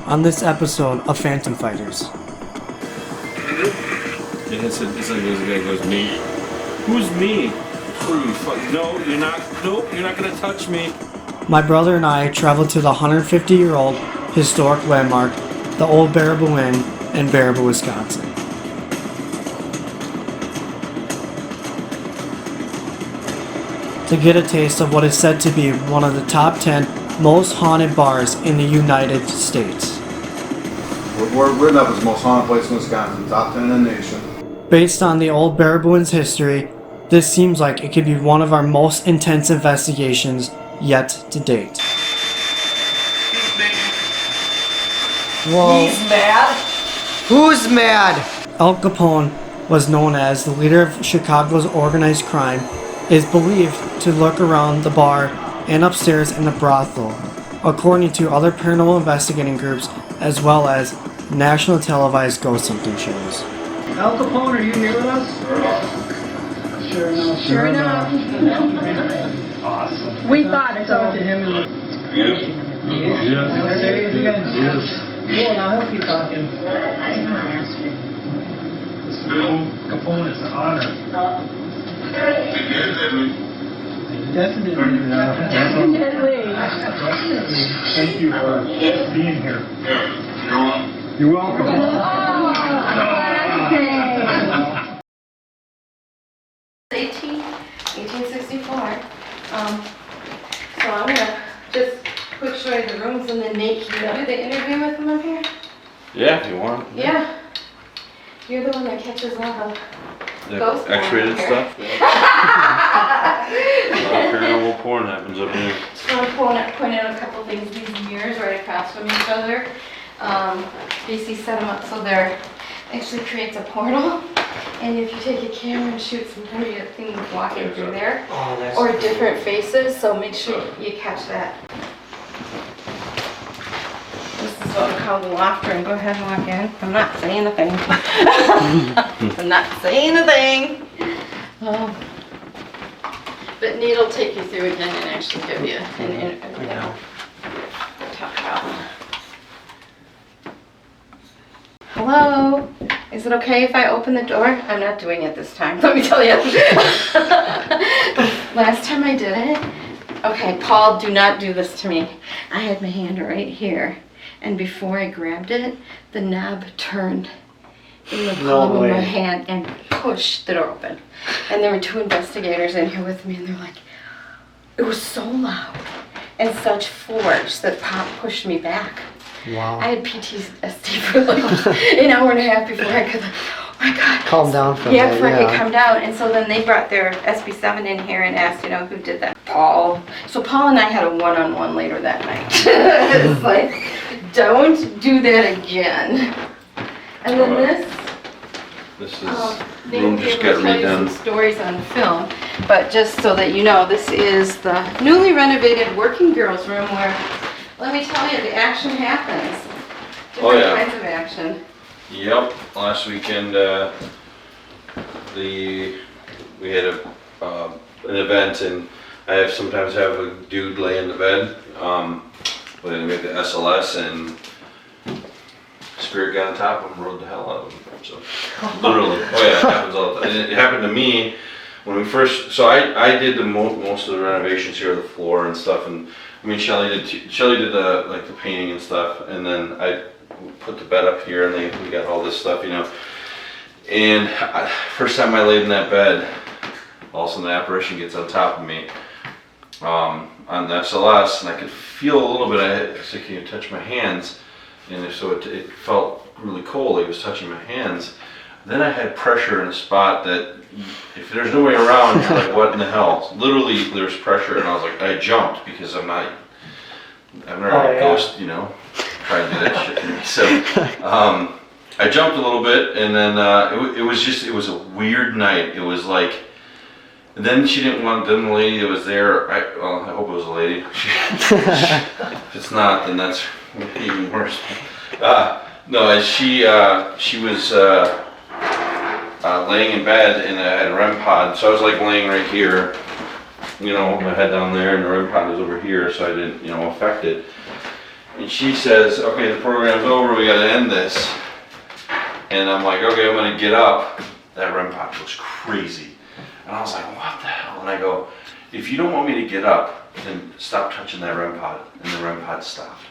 on this episode of Fantom Fighters. It's like there's a guy who goes, me? Who's me? Who you fuck? No, you're not. Nope, you're not gonna touch me. My brother and I traveled to the 150-year-old historic landmark, the Old Baraboo Inn in Baraboo, Wisconsin. To get a taste of what is said to be one of the top 10 most haunted bars in the United States. We're written up as the most haunted place in Wisconsin, top 10 in the nation. Based on the Old Baraboo Inn's history, this seems like it could be one of our most intense investigations yet to date. Whoa. He's mad? Who's mad? Al Capone was known as the leader of Chicago's organized crime, is believed to lurk around the bar and upstairs in the brothel, according to other paranormal investigating groups as well as national televised ghost hunting shows. Al Capone, are you here with us? Sure enough. Sure enough. Awesome. We thought so. Talk to him and Yes. Well, I'll help you talking. Capone, it's an honor. Definitely. Thank you for being here. You're welcome. 1864. So I'm gonna just quick show you the rooms and then Nate, can you do the interview with them up here? Yeah, if you want. Yeah. You're the one that catches all the ghost X-rated porn stuff. Yeah. A lot of paranormal porn happens up here. Just want to point out a couple things. These mirrors right across from each other. BC set them up so they're actually creates a portal. And if you take a camera and shoot some pretty things walking through there, or different faces, so make sure you catch that. This is what we call the loft room. Go ahead and walk in. I'm not saying a thing. I'm not saying a thing. But Nate will take you through again and actually give you talk about. Hello? Is it okay if I open the door? I'm not doing it this time, let me tell you. Last time I did it, okay, Paul, do not do this to me. I had my hand right here, and before I grabbed it, the knob turned in the palm of my hand and pushed the door open. And there were two investigators in here with me, and they're like, it was so loud and such force that Pop pushed me back. Wow. I had PTSD for like an hour and a half before I could, oh my God. Calm down from Yeah, that, before I could calm down. And so then they brought their SB7 in here and asked, who did that? Paul. So Paul and I had a one-on-one later that night. It's like, don't do that again. And then This is they room will be just able to got tell you redone. some stories on film, but just so that you know, this is the newly renovated working girls room where, let me tell you, the action happens. Different kinds of action. Yep. Last weekend, we had an event, and I sometimes have a dude lay in the bed. But then we had the SLS, and spirit got on top of him, rode the hell out of him. So literally, it happens all the time. And it happened to me when we first. So I did most of the renovations here, the floor and stuff, and I mean Shelly did the painting and stuff, and then I put the bed up here, and we got all this stuff, And first time I laid in that bed, all of a sudden the apparition gets on top of me on the SLS, and I could feel a little bit. I said, "Can you touch my hands?" And so it felt really cold. He was touching my hands. Then I had pressure in a spot that if there's no way around, you're like, what in the hell? Literally, there's pressure, and I was like, I jumped because I've never had a ghost, try and do that shit to me. So I jumped a little bit, and then it was a weird night. It was like, then she didn't want, then the lady that was there, I hope it was a lady. If it's not, then that's even worse. No, she was laying in bed, and I had a REM pod, so I was like laying right here, my head down there, and the REM pod was over here, so I didn't, affect it. And she says, okay, the program's over, we gotta end this. And I'm like, okay, I'm gonna get up. That REM pod was crazy. And I was like, what the hell? And I go, if you don't want me to get up, then stop touching that REM pod. And the REM pod stopped.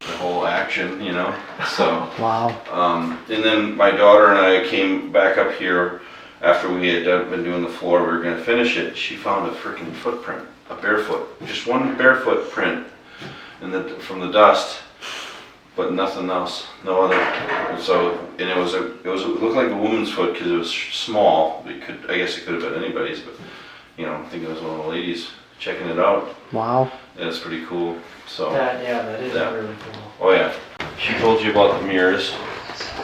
The whole action, you know? So. Wow. And then my daughter and I came back up here after we had been doing the floor, we were gonna finish it. She found a freaking footprint, a barefoot, just one barefoot print from the dust, but nothing else, no other. And so, and it looked like a woman's foot because it was small. I guess it could have been anybody's, but you know, I think it was one of the ladies checking it out. Wow. And it's pretty cool. So. That is Yeah. really cool. Oh yeah. She told you about the mirrors.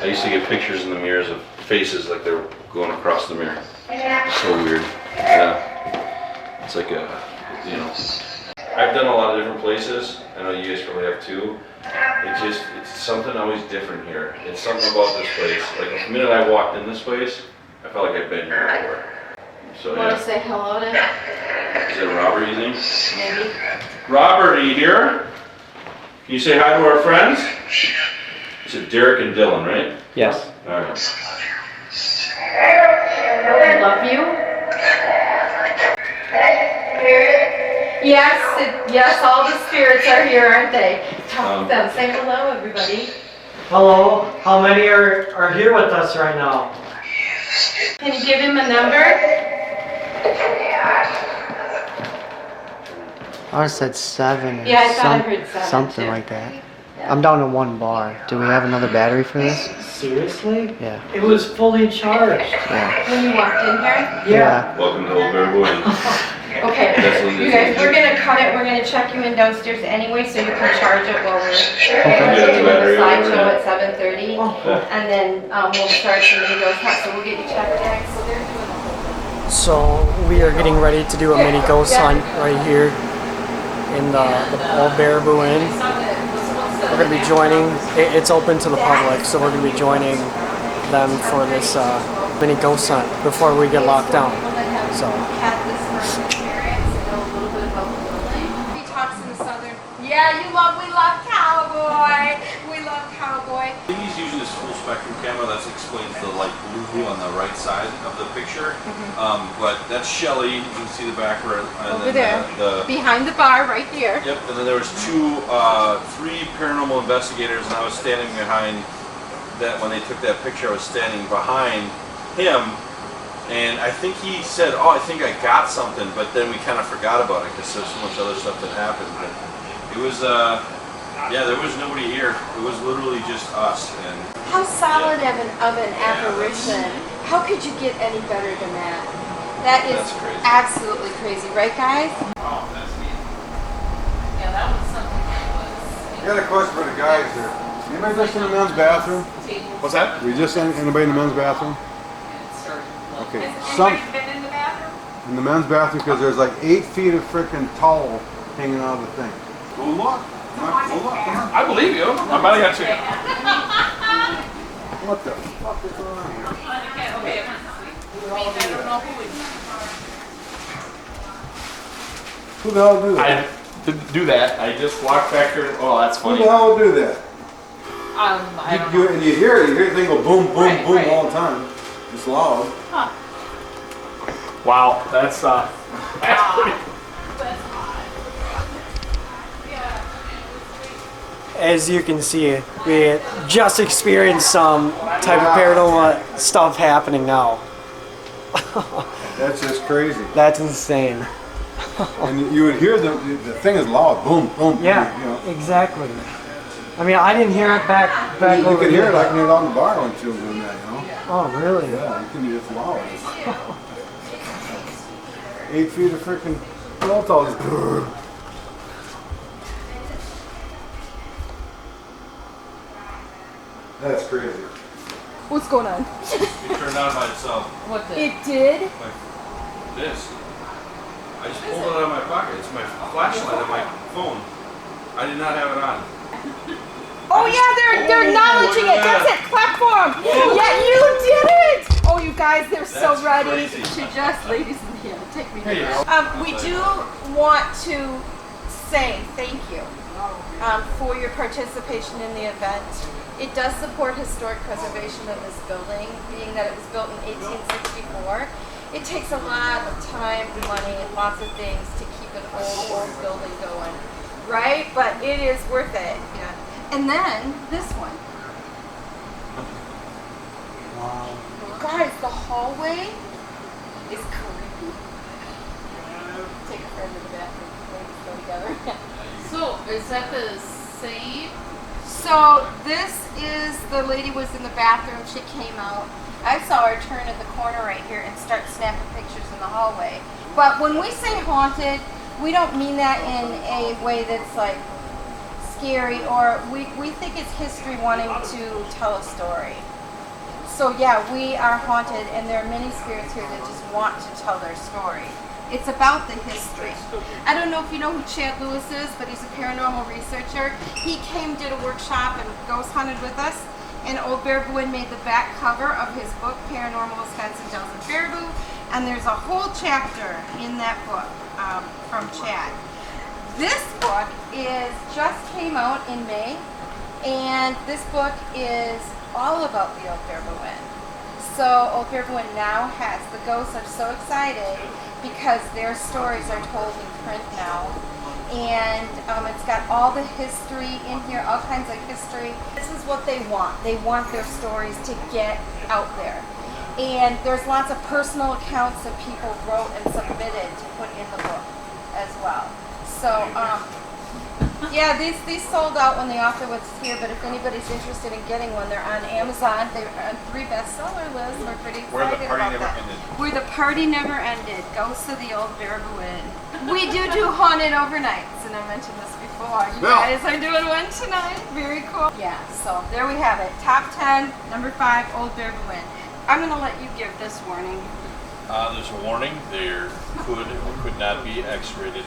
I used to get pictures in the mirrors of faces like they were going across the mirror. So weird. Yeah. It's like a, you know. I've done a lot of different places. I know you guys probably have too. It's something always different here. It's something about this place. Like the minute I walked in this place, I felt like I'd been here before. So Want yeah. to say hello to Is it Robert, you think? maybe? Robert, are you here? Can you say hi to our friends? Is it Derek and Dylan, right? Yes. All right. I love you. Yes, all the spirits are here, aren't they? Talk to them. Say hello, everybody. Hello. How many are here with us right now? Can you give him a number? I said 7 or Yeah, I thought I heard 7 something too. like that. I'm down to 1 bar. Do we have another battery for this? Seriously? Yeah. It was fully charged. Yeah. When you walked in here? Yeah. Welcome to Old Baraboo Inn. Okay, That's what it you is. guys, we're gonna cut it, we're gonna check you in downstairs anyway, so you can charge it while we're Yeah, the doing battery the over slideshow there. at 7:30. And then, we'll start some mini ghost hunt, so we'll get you checked next, so they're doing the whole. So we are getting ready to do a mini ghost hunt right here in the Old Baraboo Inn. We're going to be joining, it's open to the public, so we're going to be joining them for this mini ghost hunt before we get locked down. So. He talks in the southern. Yeah, we love cowboy. We love cowboy. He's using this full spectrum camera. That explains the light blue on the right side of the picture. But that's Shelly. You can see the back where Over there. Behind the bar, right here. Yep. And then there was three paranormal investigators, and I was standing behind that when they took that picture. I was standing behind him, and I think he said, "Oh, I think I got something," but then we kind of forgot about it because there's so much other stuff that happened. But it was, yeah, there was nobody here. It was literally just us. And How solid of an apparition. How could you get any better than that? That is That's crazy. absolutely crazy, right, guys? oh, that's neat. Yeah, that was something that was. I got a question for the guys here. Anybody just in the men's bathroom? What's that? We just anybody in the men's bathroom? Okay. Some been in the bathroom? in the men's bathroom because there's like 8 feet of freaking towel hanging out of the thing. Go look. I believe you. I might have got you. What the fuck is going on here? Okay, I don't know who Who the hell do that? I didn't do that. I just walked back here. Oh, that's Who funny. the hell would do that? I don't You, and you hear the thing go boom, boom, Right, boom right. all the time. It's loud. Wow, that's pretty. As you can see, we just experienced some type of paranormal stuff happening now. That's just crazy. That's insane. And you would hear the thing is loud. Boom, boom. Yeah, You know. exactly. I mean, I didn't hear it back You over can hear here. it. I can hear it on the bar when she was doing that. You know. Oh, really? Yeah, you can hear it's loud. 8 feet of freaking towel just. That's crazy. What's going on? It turned on by itself. what the. It did? This. I just pulled it out of my pocket. It's my flashlight on my phone. I did not have it on. Oh yeah, they're acknowledging look it. at That's it. Clap for 'em. Yeah, you did it. Oh, you guys, they're so That's ready. crazy. She just, ladies and gentlemen, take me Hey, here. We do want to say thank you for your participation in the event. It does support historic preservation of this building, being that it was built in 1864. It takes a lot of time, money, and lots of things to keep an old building going, right? But it is worth it. Yeah. And then this one. Wow. Guys, the hallway is creepy. Take a friend to the bathroom. Ladies go together. So, is that the same? So this is, the lady was in the bathroom. She came out. I saw her turn at the corner right here and start snapping pictures in the hallway. But when we say haunted, we don't mean that in a way that's like scary, or we think it's history wanting to tell a story. So yeah, we are haunted, and there are many spirits here that just want to tell their story. It's about the history. I don't know if you know who Chad Lewis is, but he's a paranormal researcher. He came, did a workshop, and ghost hunted with us. And Old Baraboo Inn made the back cover of his book, Paranormal Wisconsin Dells of Baraboo. And there's a whole chapter in that book from Chad. This book just came out in May, and this book is all about the Old Baraboo Inn. So Old Baraboo Inn now has, the ghosts are so excited because their stories are told in print now. And it's got all the history in here, all kinds of history. This is what they want. They want their stories to get out there. And there's lots of personal accounts that people wrote and submitted to put in the book as well. So, yeah, these sold out when the author was here, but if anybody's interested in getting one, they're on Amazon. They're on 3 bestseller lists. We're pretty excited about that. Where the Party Never Ended. Ghosts of the Old Baraboo Inn. We do haunted overnights, and I mentioned this before. You guys are doing one tonight. Very cool. Yeah, so there we have it. Top 10, number 5, Old Baraboo Inn. I'm going to let you give this warning. There's a warning. There could or could not be X-rated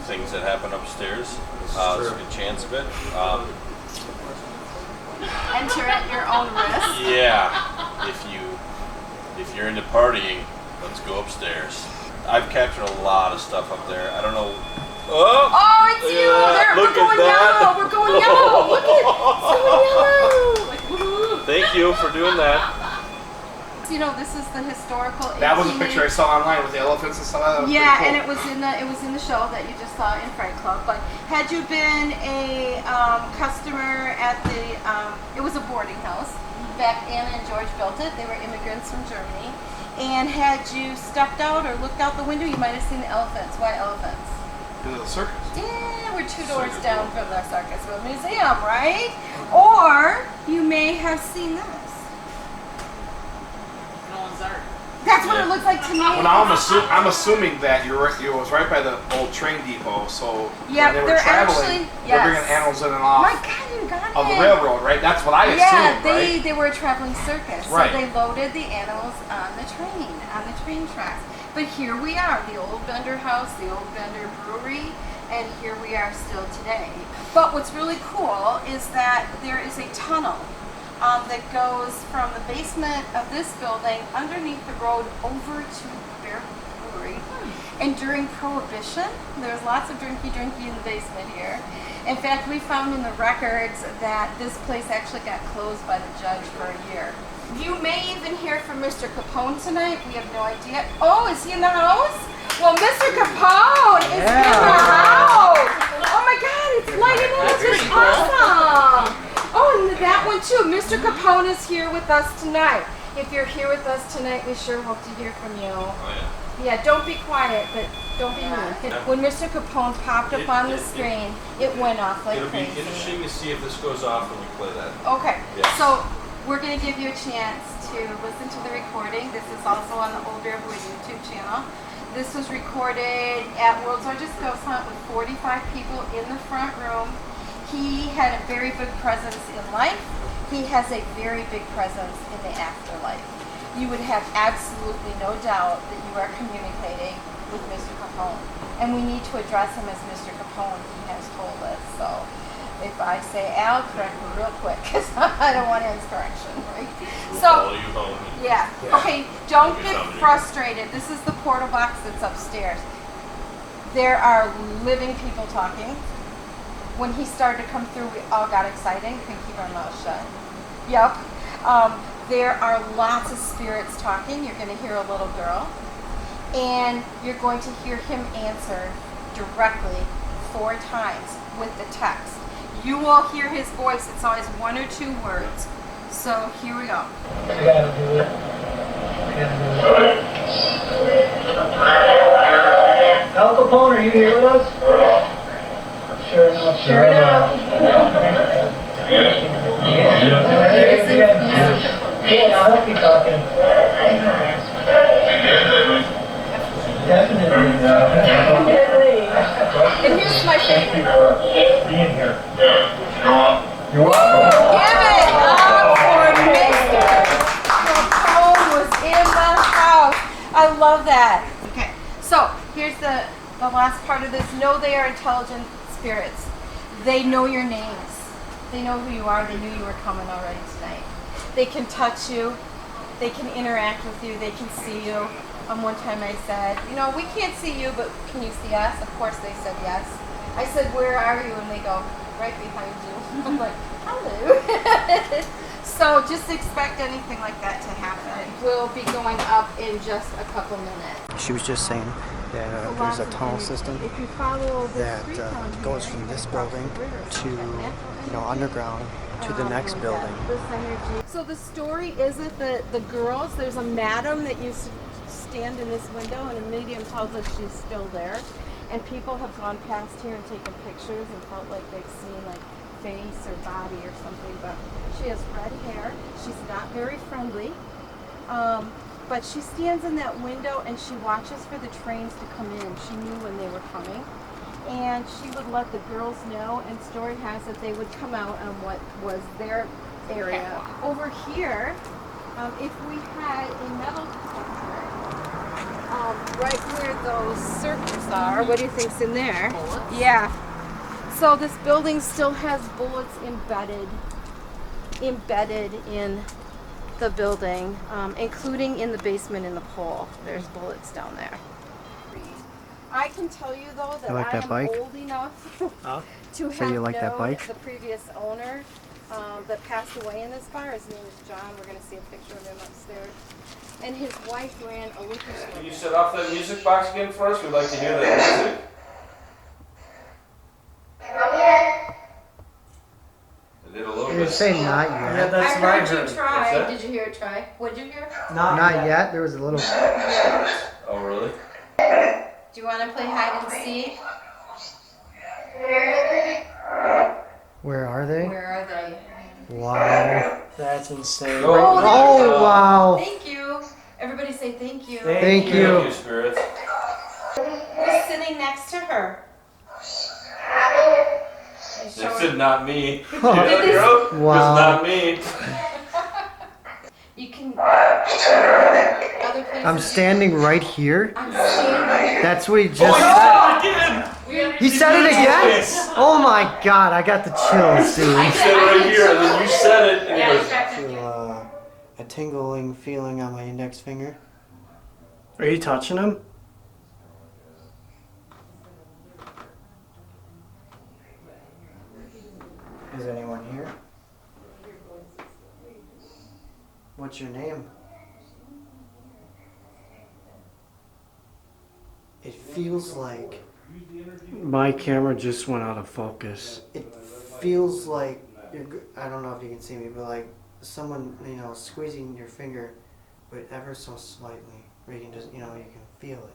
things that happen upstairs. There's a good chance of it. Enter at your own risk. Yeah, if you're into partying, let's go upstairs. I've captured a lot of stuff up there. I don't know. Oh, it's you! We're going yellow! We're going yellow! Look at it! It's going yellow! Thank you for doing that. You know, this is the historical. That was a picture I saw online with the elephants and stuff. That was yeah, cool. and it was in the show that you just saw in Fright Club. But had you been a customer at the, it was a boarding house. Back Anna and George built it. They were immigrants from Germany. And had you stepped out or looked out the window, you might have seen the elephants. Why elephants? Because of the circus. Yeah, we're 2 doors down from the Circusville Museum, right? Or you may have seen this. That's what it looks like to me. Well, now I'm assuming that you're right. You was right by the old train depot, so yeah, when they were traveling, they're bringing animals in and off. My God, you got it. Of the railroad, right? That's what I assumed, right? They were a traveling circus, right. So they loaded the animals on the train tracks. But here we are, the old Bender House, the old Bender Brewery, and here we are still today. But what's really cool is that there is a tunnel that goes from the basement of this building underneath the road over to Baraboo Brewery. And during Prohibition, there was lots of drinky in the basement here. In fact, we found in the records that this place actually got closed by the judge for a year. You may even hear from Mr. Capone tonight. We have no idea. Oh, is he in the house? Well, Mr. Capone is in the house. Oh my God, it's lighting up. It's awesome. Oh, and that one too. Mr. Capone is here with us tonight. If you're here with us tonight, we sure hope to hear from you. Oh yeah. Yeah, don't be quiet, but don't be mean. When Mr. Capone popped up on the screen, it went off like crazy. It'll be interesting to see if this goes off when we play that. Okay, Yes. so we're going to give you a chance to listen to the recording. This is also on the Old Baraboo YouTube channel. This was recorded at World's Largest Ghost Hunt with 45 people in the front room. He had a very big presence in life. He has a very big presence in the afterlife. You would have absolutely no doubt that you are communicating with Mr. Capone. And we need to address him as Mr. Capone, he has told us. So if I say Al, correct me real quick, because I don't want his correction, right? So, yeah. Okay, don't get frustrated. This is the portal box that's upstairs. There are living people talking. when he started to come through, we all got excited and couldn't keep our mouths shut. Yep. There are lots of spirits talking. You're going to hear a little girl. And you're going to hear him answer directly 4 times with the text. You will hear his voice. It's always 1 or 2 words. So here we go. Al Capone, are you here with us? Sure enough. Sure enough. Yeah, I'll help you talking. Definitely. And here's my favorite. Being here. You're welcome. Give it up for Mr. Capone was in the house. I love that. Okay, so here's the last part of this. Know they are intelligent spirits. They know your names. They know who you are. They knew you were coming already tonight. They can touch you. They can interact with you. They can see you. One time I said, you know, we can't see you, but can you see us? Of course they said yes. I said, where are you? And they go, right behind you. I'm like, hello. So just expect anything like that to happen. We'll be going up in just a couple minutes. She was just saying that there's a tunnel system If you follow the that street down here, goes from this building to, underground to the next building. So the story is that the girls, there's a madam that used to stand in this window, and a medium tells us she's still there. And people have gone past here and taken pictures and felt like they've seen like face or body or something. But she has red hair. She's not very friendly. But she stands in that window and she watches for the trains to come in. She knew when they were coming. And she would let the girls know, and story has it they would come out on what was their area. Over here, if we had a metal detector, right where those circles are, what do you think's in there? Bullets? Yeah. So this building still has bullets embedded in the building, including in the basement in the pole. There's bullets down there. I can tell you though that You like I that am bike? old enough to have you like that known bike? the previous owner that passed away in this bar. His name is John. We're going to see a picture of him upstairs. And his wife ran a liquor store. Can you set off that music box again for us? We'd like to hear that music. I did a little You bit. say not yet. that's I heard you try. What's that? Did you hear it try? What did you hear? Not yet. There was a little. Oh, really? Do you want to play hide and seek? Where are they? Where are they? Wow. That's insane. Go. Oh wow. Thank you. Everybody say thank you. Thank Thank you. you, spirits. Who's sitting next to her? They said not me. Did this- Girl? Wow. It's not me. You can. Other places. I'm standing right here. I'm standing. That's what he just Oh, said. you said it again! He said it again? Oh my god, I got the chills, dude. You said it right here, and then you said it, and he goes, Feel a tingling feeling on my index finger. Are you touching him? Is anyone here? What's your name? It feels like My camera just went out of focus. it feels like I don't know if you can see me, but like someone squeezing your finger, but ever so slightly, where you can just you can feel it.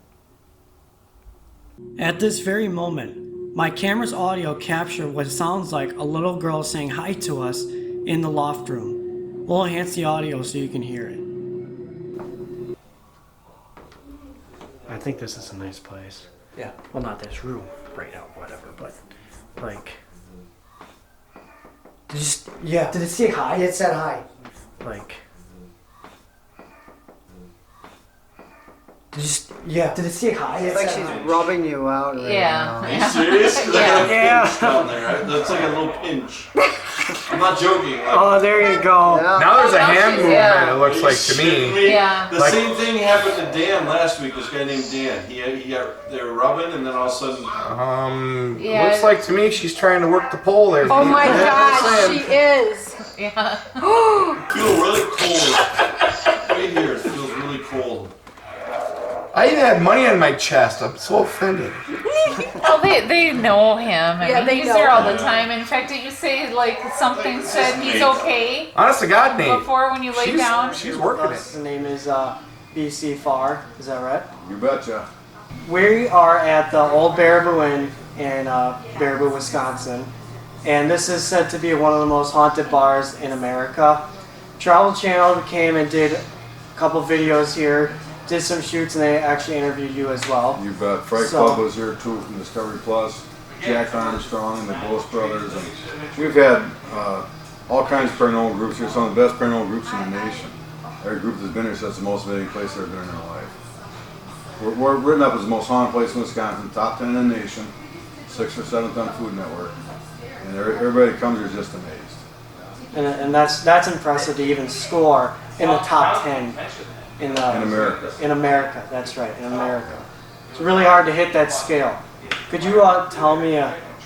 At this very moment, my camera's audio captured what sounds like a little girl saying hi to us in the loft room. We'll enhance the audio so you can hear it. I think this is a nice place. Yeah. Well, not this room right now, whatever, but like, Yeah. Did it say hi? It said hi. like, Yeah. Did it say hi? It's like she's rubbing you out right now. Are you serious? Yeah. Down there, right? That's like a little pinch. I'm not joking. Like, Oh, there you go. Yeah. Now there's a hand movement, Yeah. it looks like to me. Yeah. The same thing happened to Dan last week. This guy named Dan. They were rubbing, and then all of a sudden, Yeah. Looks like to me she's trying to work the pole there. Oh my Yeah, God, I'm she is. Yeah. I feel really cold. Right here, it feels really cold. I even had money on my chest. I'm so offended. Well, they know him. I Yeah, mean, they he's know there all him. the time. In fact, did you say like something said he's okay Honest to God, Nate. before when you lay She's, down? she's working His it. name is BC Farr. Is that right? You betcha. We are at the Old Baraboo Inn in Baraboo, Wisconsin, and this is said to be one of the most haunted bars in America. Travel Channel came and did a couple videos here, did some shoots, and they actually interviewed you as well. You bet. Fright So- Club was here too from Discovery Plus. Jack Armstrong and the Ghost Brothers, and we've had all kinds of paranormal groups here. Some of the best paranormal groups in the nation. Every group that's been here says it's the most motivating place they've been in their life. We're written up as the most haunted place in Wisconsin, top 10 in the nation, 6th or 7th on Food Network, and everybody that comes here is just amazed. And that's impressive to even score in the top 10 in America. In America, that's right, in America. It's really hard to hit that scale. Could you tell me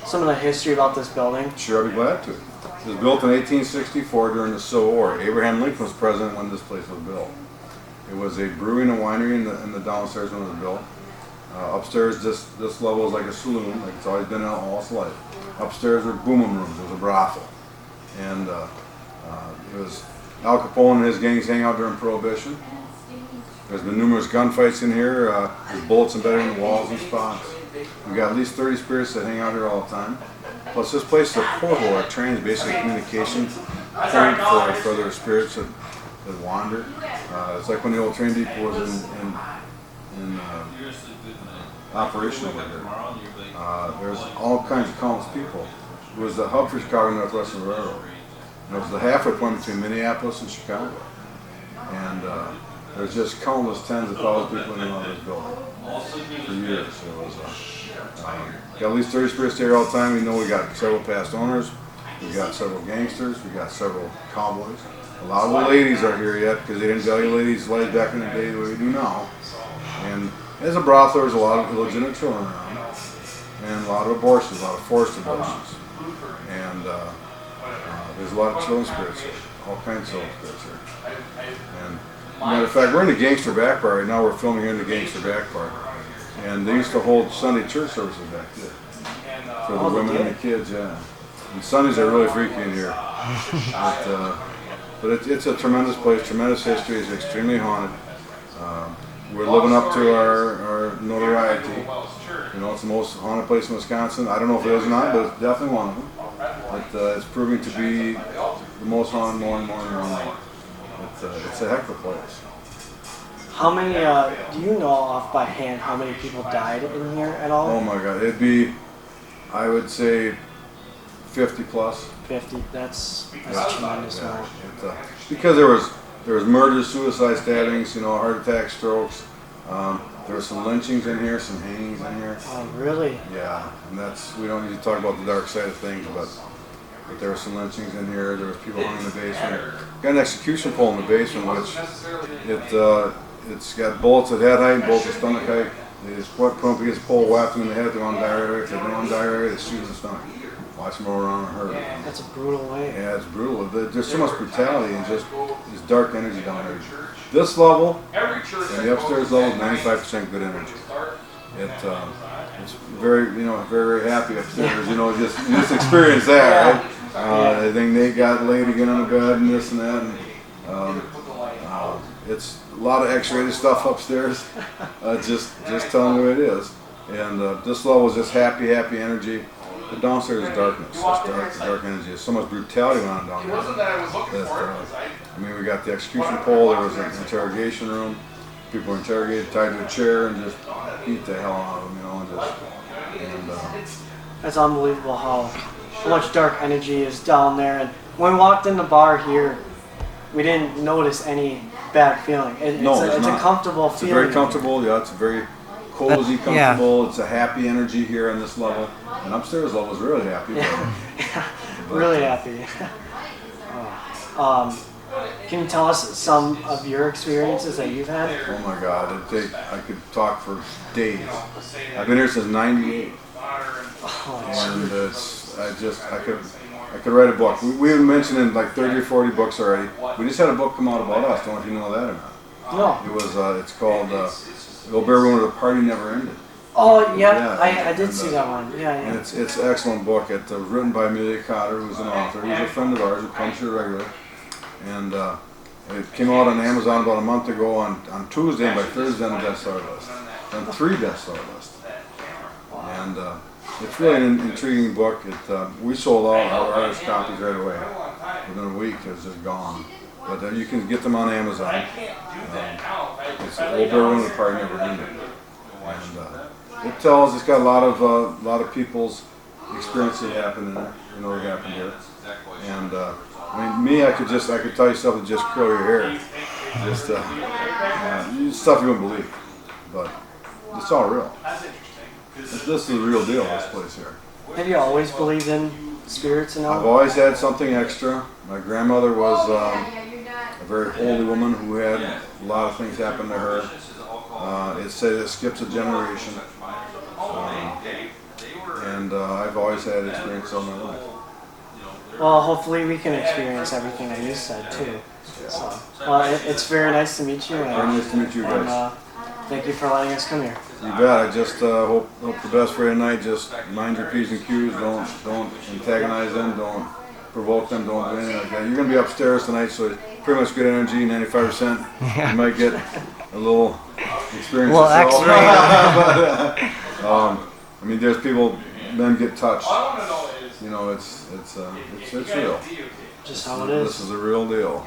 some of the history about this building? Sure, I'd be glad to. It was built in 1864 during the Civil War. Abraham Lincoln was president when this place was built. It was a brewing and winery in the downstairs when it was built. Upstairs, this level is like a saloon, like it's always been all its life. Upstairs were booming rooms. It was a brothel, and it was Al Capone and his gangs hang out during Prohibition. There's been numerous gunfights in here. There's bullets embedded in the walls and spots. We've got at least 30 spirits that hang out here all the time. Plus, this place is a portal. Our train is basically a communication point for their spirits that wander. It's like when the old train depot was in operation over here. There's all kinds of countless people. It was the hub for Chicago Northwestern Railroad. And it was the halfway point between Minneapolis and Chicago. And there's just countless tens of thousands of people in and out of this building for years. It was got at least 30 spirits here all the time. We know we got several past owners. We got several gangsters. We got several cowboys. A lot of the ladies are here yet because they didn't value ladies' lives back in the day the way we do now. And as a brothel, there's a lot of illegitimate children around, and a lot of abortions, a lot of forced abortions, and there's a lot of children spirits here, all kinds of children spirits here. And matter of fact, we're in the gangster back bar right now. We're filming here in the gangster back bar, and they used to hold Sunday church services back there for the women and the kids. Yeah, and Sundays are really freaky in here. But it's a tremendous place, tremendous history. It's extremely haunted. We're living up to our notoriety. You know, it's the most haunted place in Wisconsin. I don't know if it is or not, but it's definitely one of them. But it's proving to be the most haunted more and more and more and more. It's a heck of a place. How many, do you know off by hand how many people died in here at all? Oh my God, it'd be, I would say, 50 plus. 50, that's Yeah. a tremendous amount. Because there was murders, suicide stabbings, you know, heart attacks, strokes. There were some lynchings in here, some hangings in here. Oh, really? Yeah, and we don't need to talk about the dark side of things, but there were some lynchings in here. There was people hung in the basement. Got an execution pole in the basement, which it's got bullets at head height and bullets at stomach height. They just put up against the pole, whack them in the head. They're on diarrhea. If they're on diarrhea, they shoot in the stomach. Watch them roll around and hurt. That's a brutal way. Yeah, it's brutal. There's so much brutality and just this dark energy down there. This level and the upstairs level is 95% good energy. It's very, very, very happy upstairs. You know, just experience that, right? I think Nate got laid again on the bed and this and that. And, it's a lot of X-rated stuff upstairs. Just telling you what it is. And this level is just happy energy. The downstairs is darkness. It's dark energy. There's so much brutality going on down there. I mean, we got the execution pole. There was an interrogation room. People were interrogated, tied to a chair, and just beat the hell out of them, you know. That's unbelievable how much dark energy is down there. And when we walked in the bar here, we didn't notice any bad feeling. No, It's not. a comfortable It's feeling. very comfortable. Yeah, it's very cozy, yeah. comfortable. It's a happy energy here on this level. And upstairs level is really happy. Really happy. Can you tell us some of your experiences that you've had? Oh my God, I could talk for days. I've been here since '98, and I could write a book. We have mentioned in like 30 or 40 books already. We just had a book come out about us. Don't know if you know that or not. No. It was. It's called Old Baraboo Inn, The Party Never Ended. Oh yeah, I did see that one. Yeah. And it's an excellent book. It was written by Amelia Cotter, who's an author. He's a friend of ours who comes here regularly. And it came out on Amazon about a month ago on Tuesday, and by Thursday on the bestseller list. On 3 bestseller lists. And it's really an intriguing book. We sold all our artist copies right away. Within a week, it was just gone. But you can get them on Amazon. It's Old Baraboo Inn, The Party Never Ended. And it's got a lot of people's experiences that happened in there. You know what happened here. And I mean, I could tell you stuff that just curl your hair. Just stuff you wouldn't believe. But it's all real. This is the real deal, this place here. Have you always believed in spirits and all? I've always had something extra. My grandmother was a very holy woman who had a lot of things happen to her. It said it skips a generation. And I've always had experience all my life. Well, hopefully we can experience everything that you said too. So, well, it's very nice to meet you. Very nice to meet you guys. And, thank you for letting us come here. You bet. I just hope the best for you tonight. Just mind your P's and Q's. Don't antagonize them. Don't provoke them. Don't do anything like that. You're going to be upstairs tonight, so pretty much good energy, 95%. You might get a little experience. Well, I mean, there's people, men get touched. You know, it's real. Just how it is. This is a real deal.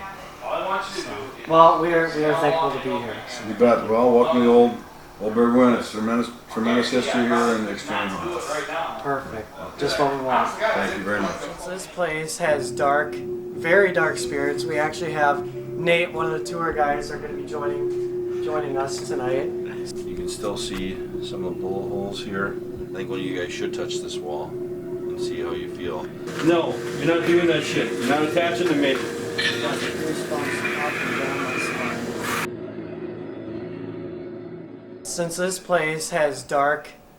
Well, we are thankful to be here. So. You bet. Well, welcome to the Old Baraboo Inn. It's tremendous history here in the exchange. Perfect. Just what we want. Thank you very much. So this place has very dark spirits. We actually have Nate, one of the tour guides, are going to be joining us tonight. You can still see some of the bullet holes here. I think one of you guys should touch this wall and see how you feel. No, you're not doing that shit. You're not attaching to me. Since this place has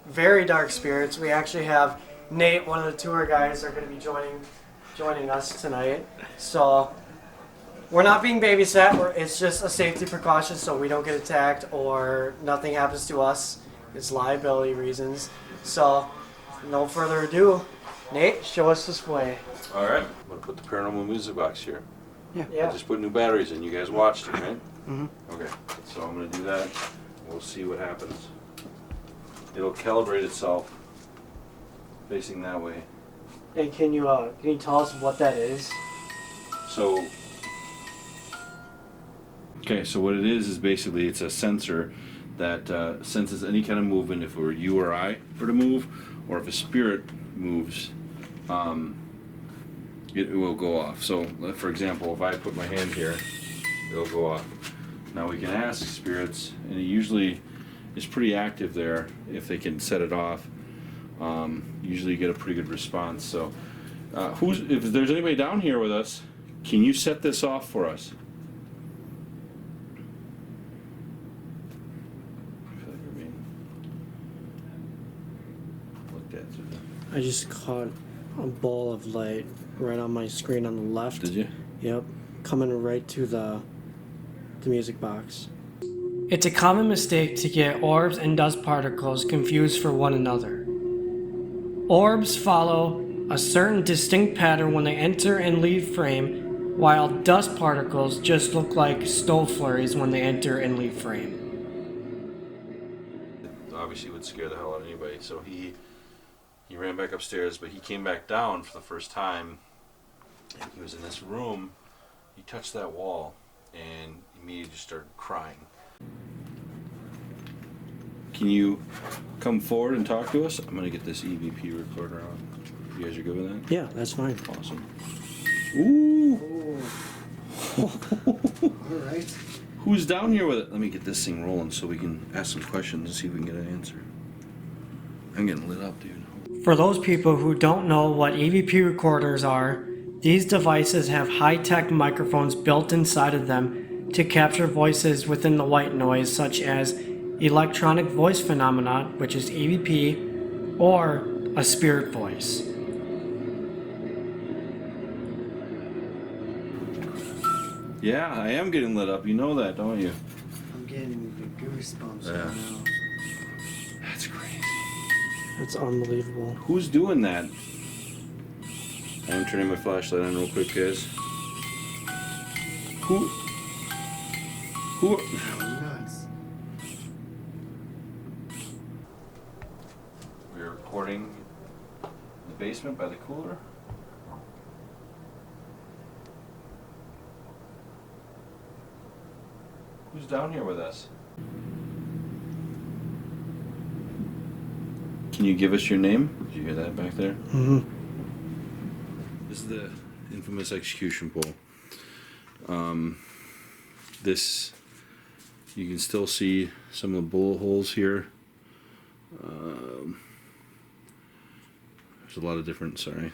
very dark spirits, we actually have Nate, one of the tour guides, are going to be joining us tonight. So we're not being babysat. It's just a safety precaution so we don't get attacked or nothing happens to us. It's liability reasons. So no further ado, Nate, show us this way. All right, I'm going to put the paranormal music box here. Yeah. I just put new batteries in. You guys watched it, right? Mm-hmm. Okay, so I'm going to do that. We'll see what happens. It'll calibrate itself facing that way. And can you tell us what that is? So what it is basically it's a sensor that senses any kind of movement. If it were you or I were to move, or if a spirit moves, it will go off. So, for example, if I put my hand here, it'll go off. Now we can ask spirits, and it usually is pretty active there if they can set it off. Usually you get a pretty good response. So, if there's anybody down here with us, can you set this off for us? I just caught a ball of light right on my screen on the left. Did you? Yep. Coming right to the music box. It's a common mistake to get orbs and dust particles confused for one another. Orbs follow a certain distinct pattern when they enter and leave frame, while dust particles just look like snow flurries when they enter and leave frame. It obviously would scare the hell out of anybody, so he ran back upstairs, but he came back down for the first time, and he was in this room. He touched that wall, and immediately just started crying. Can you come forward and talk to us? I'm going to get this EVP recorder on. You guys are good with that? Yeah, that's fine. Awesome. Ooh! All right. Who's down here with it? Let me get this thing rolling so we can ask some questions and see if we can get an answer. I'm getting lit up, dude. For those people who don't know what EVP recorders are, these devices have high-tech microphones built inside of them to capture voices within the white noise, such as electronic voice phenomena, which is EVP, or a spirit voice. Yeah, I am getting lit up. You know that, don't you? I'm getting the goosebumps Yeah. right now. That's crazy. That's unbelievable. Who's doing that? I'm turning my flashlight on real quick, guys. Who? Nuts. We're recording in the basement by the cooler. Who's down here with us? Can you give us your name? Did you hear that back there? Mm-hmm. This is the infamous execution pole. This, you can still see some of the bullet holes here. There's a lot of different, sorry.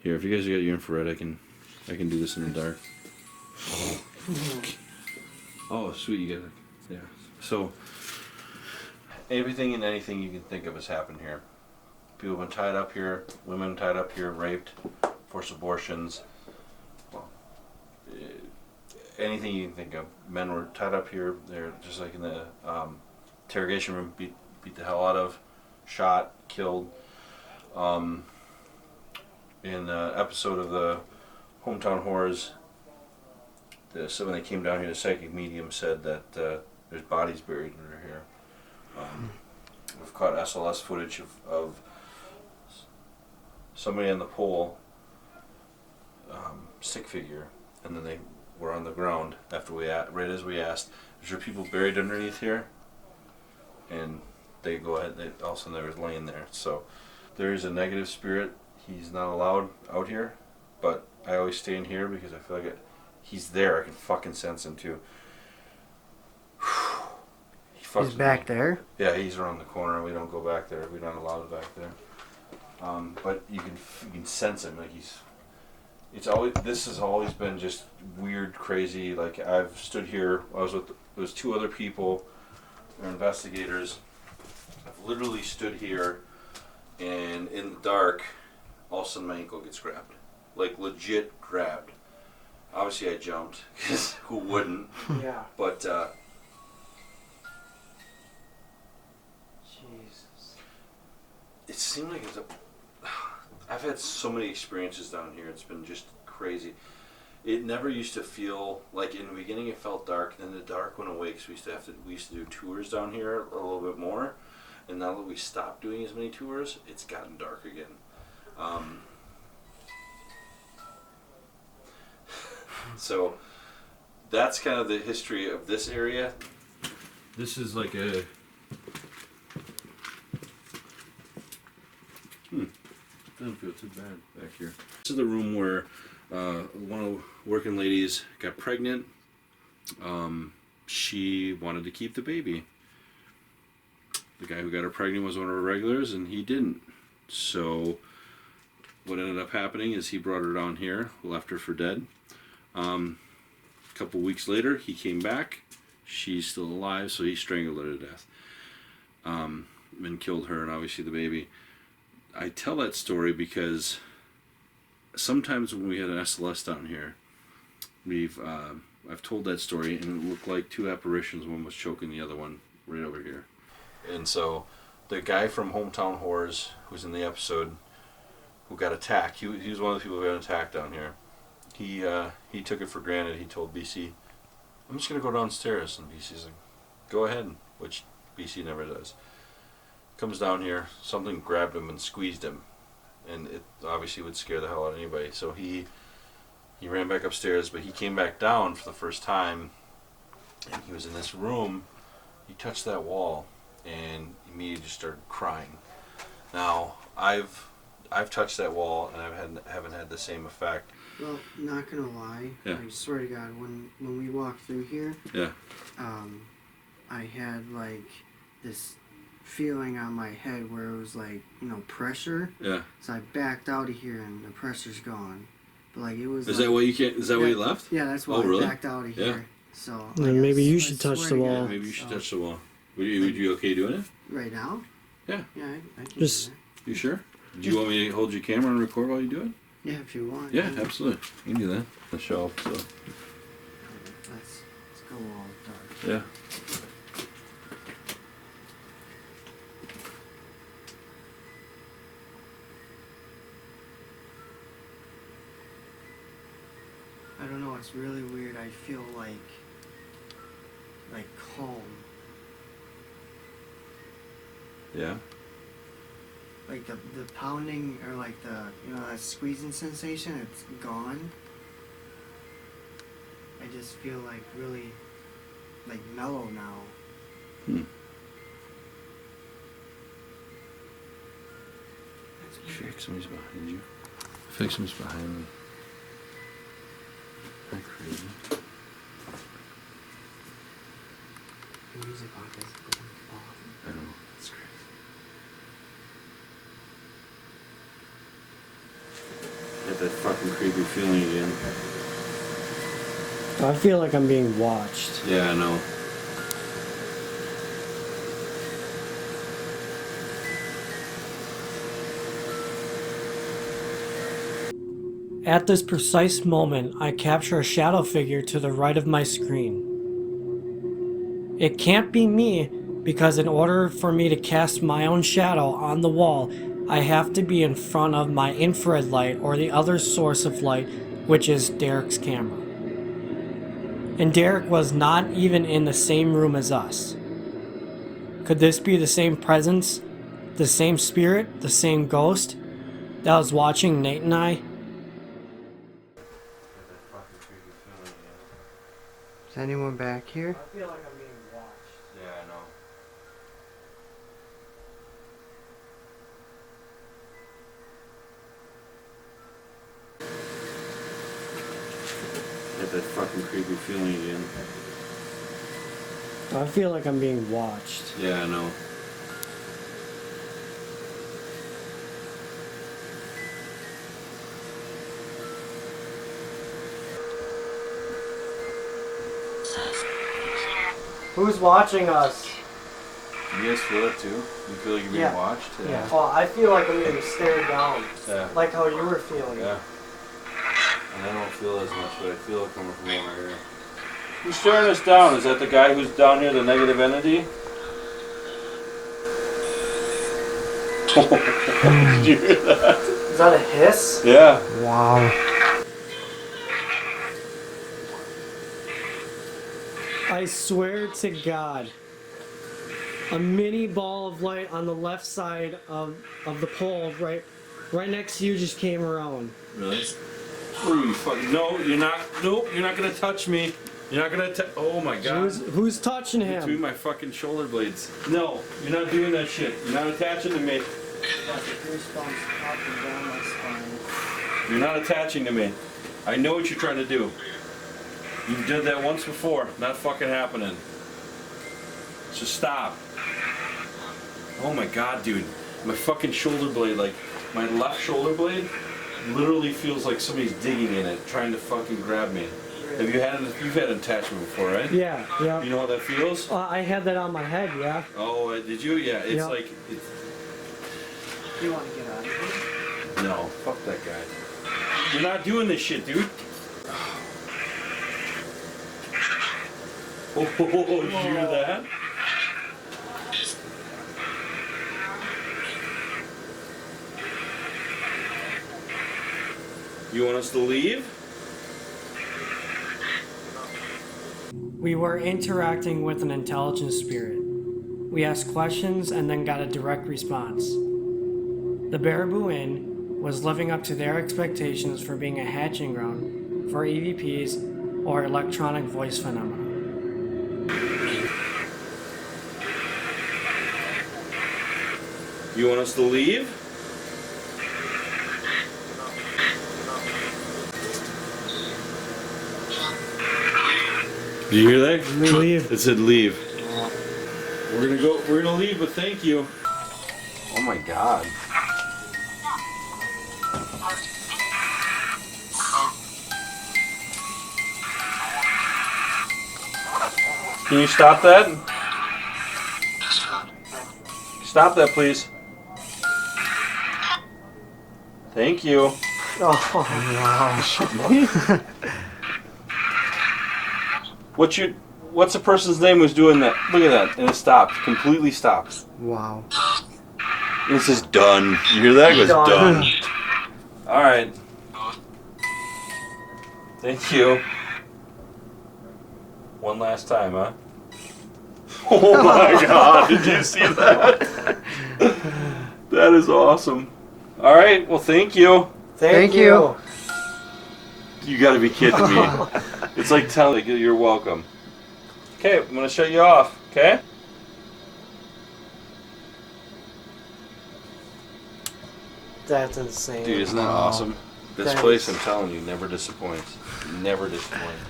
Here, if you guys got your infrared, I can do this in the dark. Oh, sweet, you got it. Yeah. So, everything and anything you can think of has happened here. People have been tied up here, women tied up here, raped, forced abortions. Well, anything you can think of. Men were tied up here. They're just like in the interrogation room, beat the hell out of, shot, killed. In the episode of the Hometown Horrors, so when they came down here, the psychic medium said that there's bodies buried under here. We've caught SLS footage of somebody on the pole, stick figure, and then they were on the ground after right as we asked, is there people buried underneath here? And they go ahead, all of a sudden they was laying there. So there is a negative spirit. He's not allowed out here, but I always stay in here because I feel like he's there. I can fucking sense him too. He's back there? Yeah, he's around the corner. We don't go back there. We're not allowed back there. But you can sense him. Like this has always been just weird, crazy. Like I've stood here. I was with those two other people, they're investigators. I've literally stood here, and in the dark, all of a sudden my ankle gets grabbed, like legit grabbed. Obviously I jumped, because who wouldn't? Yeah. But Jesus. it seemed like I've had so many experiences down here. It's been just crazy. It never used to feel like, in the beginning it felt dark, then the dark went away because we used to do tours down here a little bit more, and now that we stopped doing as many tours, it's gotten dark again. So that's kind of the history of this area. This is like a doesn't feel too bad back here. This is the room where one of the working ladies got pregnant. She wanted to keep the baby. The guy who got her pregnant was one of her regulars, and he didn't. So what ended up happening is he brought her down here, left her for dead. A couple weeks later, he came back. She's still alive, so he strangled her to death. And killed her and obviously the baby. I tell that story because sometimes when we had an SLS down here, I've told that story, and it looked like two apparitions. One was choking the other one right over here. And so the guy from Hometown Horrors, who's in the episode, who got attacked, he was one of the people who got attacked down here. He took it for granted. He told BC, I'm just going to go downstairs. And BC's like, go ahead, which BC never does. Comes down here, something grabbed him and squeezed him. And it obviously would scare the hell out of anybody. So he ran back upstairs, but he came back down for the first time, and he was in this room. He touched that wall and immediately just started crying. Now, I've I've touched that wall and haven't had the same effect. Well, not gonna lie. Yeah. I swear to God, when we walked through here, Yeah. I had like this feeling on my head where it was like, you know, pressure. Yeah. So I backed out of here and the pressure's gone. But like it was. Is like, that why you can't? Is that why you left? Yeah, that's why Oh, really? I backed out of Yeah. here. So. Yeah, like, maybe you I should touch swear the to wall. God, Yeah, maybe you should so- touch the wall. Would you okay doing it? Right now? Yeah. Yeah, I can Just- do that. You sure? Do you want me to hold your camera and record while you do it? Yeah, if you want. Yeah, absolutely. You can do that. The shelf. So. Let's go all dark. Yeah. I don't know, it's really weird. I feel like calm. Yeah. Like the pounding or like the, you know, that squeezing sensation, it's gone. I just feel like really like mellow now. Hmm. That's I feel like somebody's behind you. I feel like somebody's behind me. Isn't that crazy? The music box is going off. I know. It's crazy. Get that fucking creepy feeling again. I feel like I'm being watched. Yeah, I know. At this precise moment, I capture a shadow figure to the right of my screen. It can't be me because in order for me to cast my own shadow on the wall, I have to be in front of my infrared light or the other source of light, which is Derek's camera. And Derek was not even in the same room as us. Could this be the same presence, the same spirit, the same ghost that was watching Nate and I? Is anyone back here? I feel like I'm being watched. Yeah, I know. Get that fucking creepy feeling again. I feel like I'm being watched. Yeah, I know. Who's watching us? You guys feel it too? You feel like you're being Yeah. watched? Yeah. Well, I feel like I'm getting stared down. Yeah. Like how you were feeling. Yeah. And I don't feel as much, but I feel it coming from over here. Who's staring us down? Is that the guy who's down here, the negative entity? Did you hear that? Is that a hiss? Yeah. Wow. I swear to God, a mini ball of light on the left side of the pole, right next to you, just came around. Really? Oh, you fucking, no, you're not. Nope, you're not gonna touch me. You're not gonna. Oh my God. Who's touching him? Between my fucking shoulder blades. No, you're not doing that shit. You're not attaching to me. Got the goosebumps up and down my spine. You're not attaching to me. I know what you're trying to do. You did that once before. Not fucking happening. So stop. Oh my God, dude. My fucking shoulder blade, like my left shoulder blade, literally feels like somebody's digging in it, trying to fucking grab me. Have you had you've had an attachment before, right? Yeah, yeah. You know how that feels? I had that on my head, yeah. Oh, did you? Yeah. It's Yeah. like. It's, You want to get out of here? no, fuck that guy. You're not doing this shit, dude. Oh, did you hear that? You want us to leave? We were interacting with an intelligent spirit. We asked questions and then got a direct response. The Baraboo Inn was living up to their expectations for being a hatching ground for EVPs or electronic voice phenomena. You want us to leave? Do you hear that? We leave. It said leave. We're gonna leave, but thank you. Oh my God. Can you stop that? Stop that, please. Thank you. Oh, wow. What's the person's name who's doing that? Look at that. And it stopped. Completely stopped. Wow. And it says done. You hear that? It goes done. Alright. Thank you. One last time, huh? Oh my God, did you see that? That is awesome. Alright, well thank you. Thank you. You gotta be kidding me. It's like telling you you're welcome. Okay, I'm gonna shut you off, okay? That's insane. Dude, isn't that awesome? This place, I'm telling you, never disappoints. Never disappoints.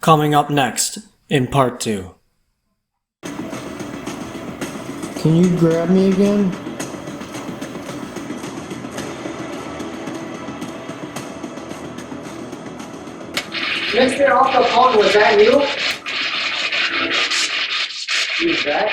Coming up next in part 2. Can you grab me again? Mr. Capone, was that you? Who's that?